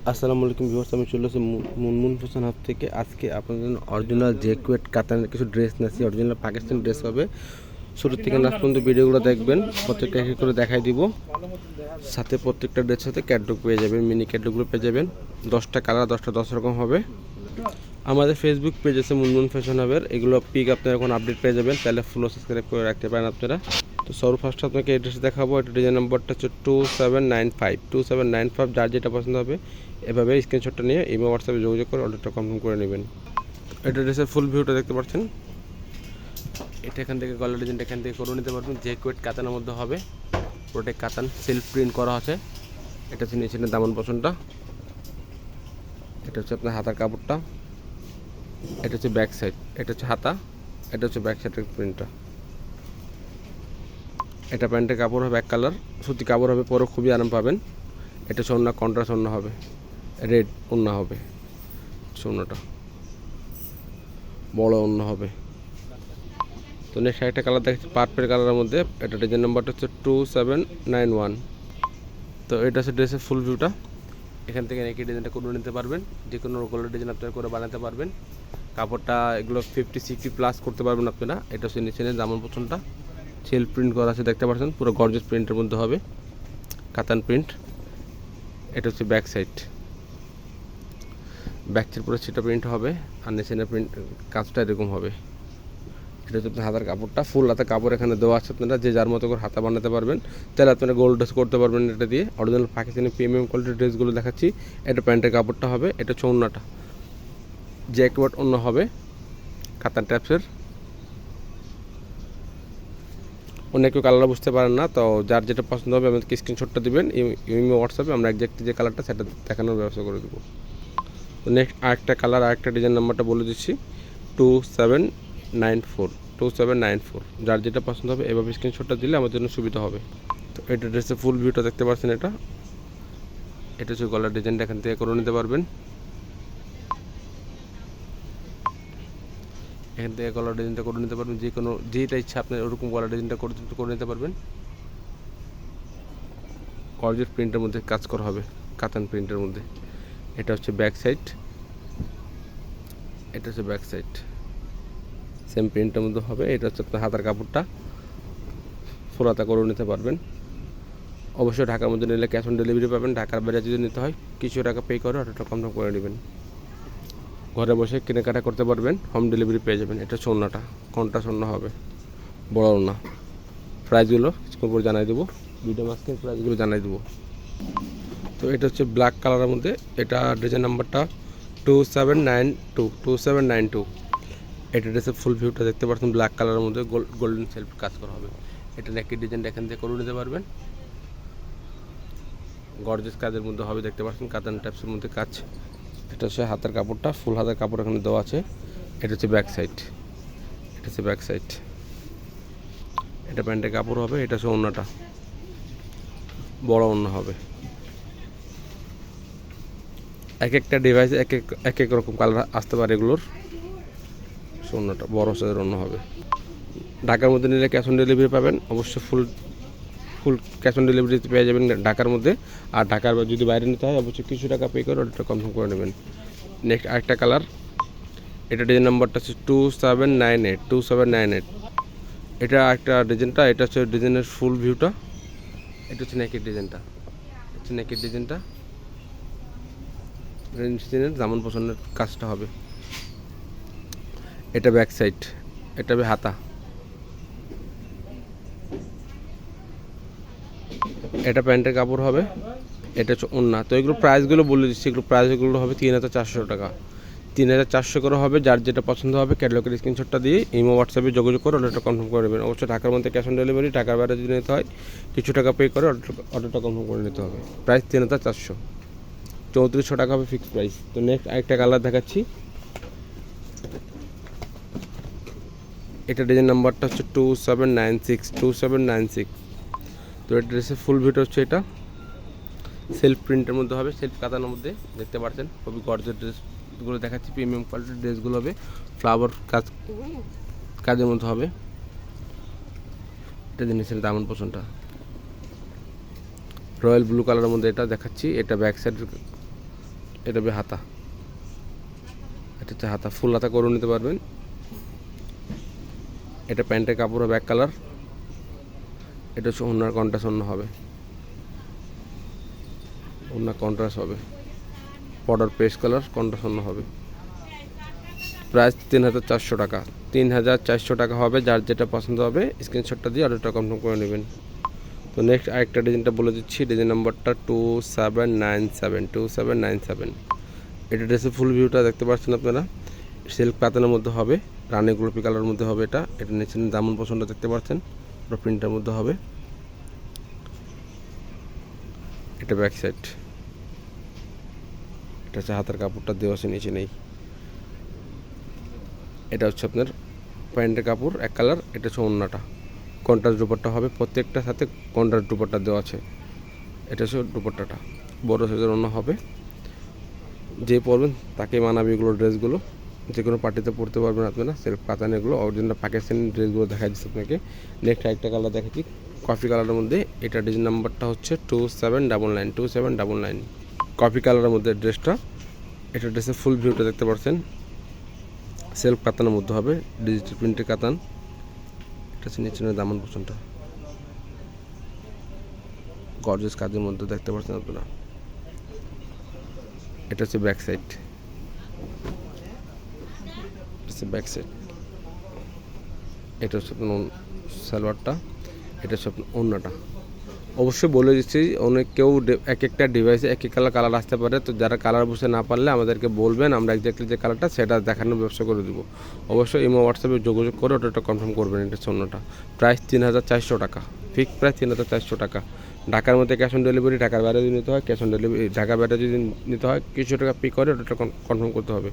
আসসালামু আলাইকুম ভিউয়ার্স, আমি চলে এসেছি মুনমুন ফ্যাশন হাব থেকে। আজকে আপনাদের জন্য অরিজিনাল জ্যাকেট কাতানের কিছু ড্রেস নিয়েছি। অরিজিনাল পাকিস্তানি ড্রেস হবে। শুরু থেকে লাস্ট পর্যন্ত ভিডিওগুলো দেখবেন, প্রত্যেকটা এক এক করে দেখাই দিব। সাথে প্রত্যেকটা ড্রেসের সাথে ক্যাটলগ পেয়ে যাবেন, মিনি ক্যাটলগুলো পেয়ে যাবেন। 10টা কালার, 10টা 10 রকম হবে। আমাদের ফেসবুক পেজ আছে মুনমুন ফ্যাশন হাবের, এগুলো পিক আপনারা এখন আপডেট পেয়ে যাবেন, তাহলে ফুল সাবস্ক্রাইব করে রাখতে পারেন আপনারা। তো ফার্স্ট আপনাকে এড্রেস দেখাবো। এটা ডিজাইন নাম্বারটা হচ্ছে 2795 যার যেটা পছন্দ হবে এভাবে স্ক্রিনশটটা নিয়ে ইমো হোয়াটসঅ্যাপে যোগাযোগ করে অর্ডারটা কনফার্ম করে নেবেন। এটা ড্রেসের ফুল ভিউটা দেখতে পাচ্ছেন। এটা এখান থেকে গলার ডিজাইনটা এখান থেকে করে নিতে পারবেন। জ্যাকেট কাতানের মধ্যে হবে, পুরোটাই কাতান সেলফ প্রিন্ট করা আছে। এটা হচ্ছে নিচের দামান পছন্দটা, এটা হচ্ছে আপনার হাতার কাপড়টা, এটা হচ্ছে ব্যাক সাইড, এটা হচ্ছে হাতা, এটা হচ্ছে ব্যাক সাইডের প্রিন্টটা। এটা প্যান্টের কাপড় হবে এক কালার, সুতি কাপড় হবে, পরে খুবই আরাম পাবেন। এটা হচ্ছে ওড়না, কন্ট্রাস্ট ওড়না হবে, রেড ওড়না হবে। ওড়নাটা বড় ওড়না হবে। তো নেক্সট একটা কালার দেখছি পার্পেল কালারের মধ্যে। এটা ডিজাইন নাম্বারটা হচ্ছে 2791। তো এটা হচ্ছে ড্রেসের ফুল ভিউটা। এখান থেকে একই ডিজাইনটা করে নিতে পারবেন, যে কোনো কালার ডিজাইন আপনারা করে বানাতে পারবেন। কাপড়টা এগুলো 50-60+ করতে পারবেন আপনারা। এটা হচ্ছে নিচে দামান পছন্দটা সেলফ প্রিন্ট করা আছে, দেখতে পাচ্ছেন পুরো গর্জিয়াস প্রিন্টের মধ্যে হবে, কাতান প্রিন্ট। এটা হচ্ছে ব্যাক সাইড, ব্যাক সাইড পুরো সেটা প্রিন্ট হবে, আর নিচে প্রিন্ট কাজটা এরকম হবে। এটা হচ্ছে আপনার হাতার কাপড়টা, ফুল হাতার কাপড় এখানে দেওয়া আছে, আপনারা যে যার মতো করে হাতা বানাতে পারবেন। তাহলে আপনারা গোল্ড ড্রেস করতে পারবেন এটা দিয়ে। অরিজিনাল পাকিস্তানি প্রিমিয়াম কোয়ালিটির ড্রেসগুলো দেখাচ্ছি। এটা প্যান্টের কাপড়টা হবে, এটা হচ্ছে ওড়নাটা, জ্যাকেট ওড়না হবে কাতান ট্যাপসের। অনেক কেউ কালার বুঝতে পারেন না, তো যার যেটা পছন্দ হবে আমাদেরকে স্ক্রিনশটটা দেবেন ইমেল হোয়াটসঅ্যাপে, আমরা একজ্যাক্টলি যে কালারটা সেটা দেখানোর ব্যবস্থা করে দেবো। তো নেক্সট আরেকটা কালার, আরেকটা ডিজাইন নাম্বারটা বলে দিচ্ছি 2794। যার যেটা পছন্দ হবে এভাবে স্ক্রিনশটটা দিলে আমার জন্য সুবিধা হবে। তো এটা ড্রেসের ফুল ভিউটা দেখতে পাচ্ছেন। এটা হচ্ছে গলার ডিজাইনটা এখান থেকে করে নিতে পারবেন। এখান থেকে গলার ডিজাইনটা করে নিতে পারবেন, যে কোনো যেটা ইচ্ছা আপনার ওরকম গলার ডিজাইনটা করে নিতে পারবেন। গর্জিয়াস প্রিন্টের মধ্যে কাজ করা হবে, কাতান প্রিন্টের মধ্যে। এটা হচ্ছে ব্যাক সাইড, এটা হচ্ছে ব্যাক সাইড সেম প্রিন্টের মধ্যে হবে। এটা হচ্ছে আপনার হাতার কাপড়টা, ফুল হাতা করে নিতে পারবেন। অবশ্যই ঢাকার মধ্যে নিলে ক্যাশ অন ডেলিভারি পাবেন। ঢাকার বাইরে যদি নিতে হয় কিছু টাকা পে করে অর্ডারটা কনফার্ম করে নেবেন। ঘরে বসে কেনাকাটা করতে পারবেন, হোম ডেলিভারি পেয়ে যাবেন। এটা হচ্ছে ওড়নাটা, কন্ট্রাস্ট ওড়না হবে, বড় ওড়না। প্রাইসগুলো কিছুক্ষণ পরে জানাই দেবো, ভিডিও মাস্কের প্রাইসগুলো জানাই দেবো। তো এটা হচ্ছে ব্ল্যাক কালারের মধ্যে। এটা ডিজাইন নাম্বারটা 2792। এটা ড্রেসের ফুল ভিউটা দেখতে পাচ্ছেন, ব্ল্যাক কালারের মধ্যে গোল্ডেন সেলফ কাজ করা হবে। এটা নেকের ডিজাইনটা এখান থেকে করে নিতে পারবেন। গর্জিয়াস কাজের মধ্যে হবে, দেখতে পাচ্ছেন কাতান টাইপসের মধ্যে কাজ। এটা হচ্ছে হাতের কাপড়টা, ফুল হাতের কাপড় এখানে দেওয়া আছে। এটা হচ্ছে ব্যাক সাইড, এটা হচ্ছে ব্যাক সাইড। এটা প্যান্টের কাপড় হবে, এটা হচ্ছে ওড়নাটা, বড় ওড়না হবে। এক একটা ডিভাইসে এক এক রকম কালার আসতে পারে এগুলোর। ওড়নাটা বড় সাইজের ওড়না হবে। ঢাকার মধ্যে নিলে ক্যাশ অন ডেলিভারি পাবেন, অবশ্যই ফুল ক্যাশ অন ডেলিভারিতে পেয়ে যাবেন ঢাকার মধ্যে। আর ঢাকার যদি বাইরে নিতে হয় অবশ্যই কিছু টাকা পে করে অর্ডারটা কনফার্ম করে নেবেন। নেক্সট আরেকটা কালার, এটা ডিজাইন নাম্বারটা হচ্ছে 2798। এটা একটা ডিজাইনটা, এটা হচ্ছে ডিজাইনের ফুল ভিউটা। এটা হচ্ছে নেকের ডিজাইনটা, হচ্ছে নেকের ডিজাইনটা ডিজাইনের যেমন পছন্দের কাজটা হবে। এটা ব্যাক সাইড, এটা হবে হাতা। এটা প্যান্টের কাপড় হবে, এটা হচ্ছে ওড়না। তো এগুলো প্রাইসগুলো বলে দিচ্ছি, এগুলো প্রাইসগুলো হবে 3400 টাকা। 3400 করে হবে। যার যেটা পছন্দ হবে ক্যাটালগের স্ক্রিনশটটা দিয়ে ইমো হোয়াটসঅ্যাপে যোগাযোগ করে অর্ডারটা কনফার্ম করে নেবেন। অবশ্যই ঢাকার মধ্যে ক্যাশ অন ডেলিভারি, ঢাকার বাইরে যদি নিতে হয় কিছু টাকা পে করে অর্ডারটা কনফার্ম করে নিতে হবে। প্রাইস 3400, 3400 টাকা হবে ফিক্সড প্রাইস। তো নেক্সট আরেকটা কালার দেখাচ্ছি। এটা ডিজাইন নাম্বারটা হচ্ছে 2796। তো এটা ড্রেসের ফুল ভিডিও হচ্ছে, এটা সেলফ প্রিন্টের মধ্যে হবে, সেলফ কাতানোর মধ্যে দেখতে পাচ্ছেন। খুবই গর্জিয়াস ড্রেসগুলো দেখাচ্ছি, প্রিমিয়াম কোয়ালিটির ড্রেসগুলো হবে, ফ্লাওয়ার কাজের মধ্যে হবে। এটা জিনিসের দামন পছন্দটা রয়্যাল ব্লু কালারের মধ্যে এটা দেখাচ্ছি। এটা ব্যাক সাইড এটা হবে হাতা, এটা হচ্ছে হাতা, ফুল হাতা করে নিতে পারবেন। এটা প্যান্টের কাপড় হবে এক কালার, এটা হচ্ছে ওনার কন্ট্রাস্ট অন্য হবে, ওনার কন্ট্রাস্ট হবে, বর্ডার পেস্ট কালার কন্ট্রাস্ট অন্য হবে। প্রাইস 3,400 টাকা, 3,400 টাকা হবে। যার যেটা পছন্দ হবে স্ক্রিনশটটা দিয়ে অর্ডারটা কনফার্ম করে নেবেন। তো নেক্সট আরেকটা ডিজাইনটা বলে দিচ্ছি, ডিজাইন নাম্বারটা 2797। এটা ড্রেসের ফুল ভিউটা দেখতে পাচ্ছেন আপনারা, সিল্ক প্যাটার্নের মধ্যে হবে, রানী গোলাপি কালারের মধ্যে হবে। এটা নিচে দামন পছন্দ দেখতে পাচ্ছেন, পুরো প্রিন্টের মধ্যে হবে। এটা ব্যাক সাইড, এটা হচ্ছে হাতের কাপড়টা দেওয়া আছে, নিচে নেই। এটা হচ্ছে আপনার প্যান্টের কাপড় এক কালার, এটা হচ্ছে ওড়নাটা, কন্ট্রাস্ট দুপাট্টা হবে, প্রত্যেকটার সাথে কন্ট্রাস্ট দুপাট্টা দেওয়া আছে। এটা হচ্ছে দুপাট্টাটা, বড় সাইজের ওড়না হবে। যে পরবেন তাকে মানাবে এগুলো ড্রেসগুলো, যে কোনো পার্টিতে পরতে পারবেন আপনারা। সেলফ কাতান এগুলো অরিজিনাল পাকিস্তানি ড্রেসগুলো দেখা যাচ্ছে আপনাকে। নেক্সট আরেকটা কালার দেখাচ্ছি কফি কালারের মধ্যে, এটা ডিজাইন নাম্বারটা হচ্ছে 2799 কফি কালারের মধ্যে ড্রেসটা। এটা ড্রেসের ফুল ভিউটা দেখতে পাচ্ছেন, সেলফ কাতানের মধ্যে হবে, ডিজিটাল প্রিন্টের কাতান। এটা হচ্ছে নিচে দামন পোর্শনটা, গর্জিয়াস কাজের মধ্যে দেখতে পাচ্ছেন আপনারা। এটা হচ্ছে ব্যাক সাইড, ব্যাক সাইড। এটা হচ্ছে আপনার সালোয়ারটা, এটা হচ্ছে আপনার ওড়নাটা। অবশ্যই বলে দিচ্ছি, অনেক কেউ এক একটা ডিভাইসে এক এক কালার আসতে পারে, তো যারা কালার বুঝতে না পারলে আমাদেরকে বলবেন, আমরা এক্স্যাক্টলি যে কালারটা সেটা দেখানোর ব্যবস্থা করে দেবো। অবশ্যই ইমো হোয়াটসঅ্যাপে যোগাযোগ করে ওটা কনফার্ম করবেন। এটা হচ্ছে অন্যটা, প্রাইস 3,400 টাকা, ফিক্স প্রাইস 3,400 টাকা। ঢাকার মধ্যে ক্যাশ অন ডেলিভারি, ঢাকার বাইরে যদি নিতে হয় ক্যাশ অন ডেলিভারি, ঢাকার বাইরে যদি নিতে হয় কিছু টাকা পে করে ওটা কনফার্ম করতে হবে।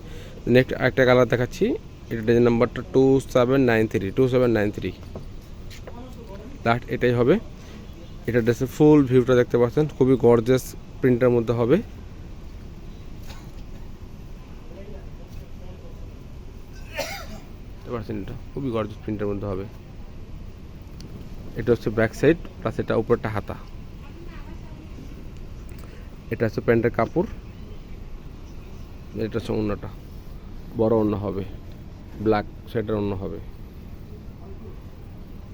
নেক্সট আরেকটা কালার দেখাচ্ছি, এটা ডিজাইন নাম্বারটা 2793 লাস্ট এটাই হবে। এটা ড্রেসের ফুল ভিউটা দেখতে পাচ্ছেন, খুবই গর্জিয়াস প্রিন্টের মধ্যে হবে। এটা খুবই গর্জিয়াস প্রিন্টের মধ্যে হবে। এটা হচ্ছে ব্যাক সাইড, প্লাস এটা উপরটা হাতা। এটা হচ্ছে প্যান্টের কাপড়, এটা হচ্ছে ওড়নাটা, বড় ওড়না হবে, ব্ল্যাক শার্টের ওড়না হবে।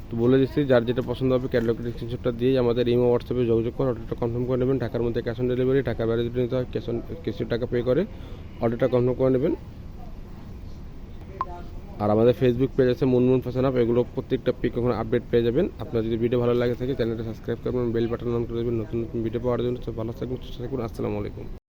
তো বলে দিচ্ছি, যার যেটা পছন্দ হবে ক্যাটালগের স্ক্রিনশটটা দিয়ে আমাদের ইমো হোয়াটসঅ্যাপে যোগাযোগ করে অর্ডারটা কনফার্ম করে নেবেন। ঢাকার মধ্যে ক্যাশ অন ডেলিভারি, ঢাকার বাইরে যদি নিতে হয় কিছু টাকা পে করে অর্ডারটা কনফার্ম করে নেবেন। আর আমাদের ফেসবুক পেজ আছে মুনমুন ফ্যাশন হাব, এগুলো প্রত্যেকটা পিক ওখানে আপডেট পেয়ে যাবেন। আপনার যদি ভিডিও ভালো লাগে থাকে চ্যানেলটা সাবস্ক্রাইব করবেন, বেল বাটন অন করে দেবেন নতুন নতুন ভিডিও পাওয়ার জন্য। ভালো থাকবেন, সুস্থ থাকবেন, আসসালামু আলাইকুম।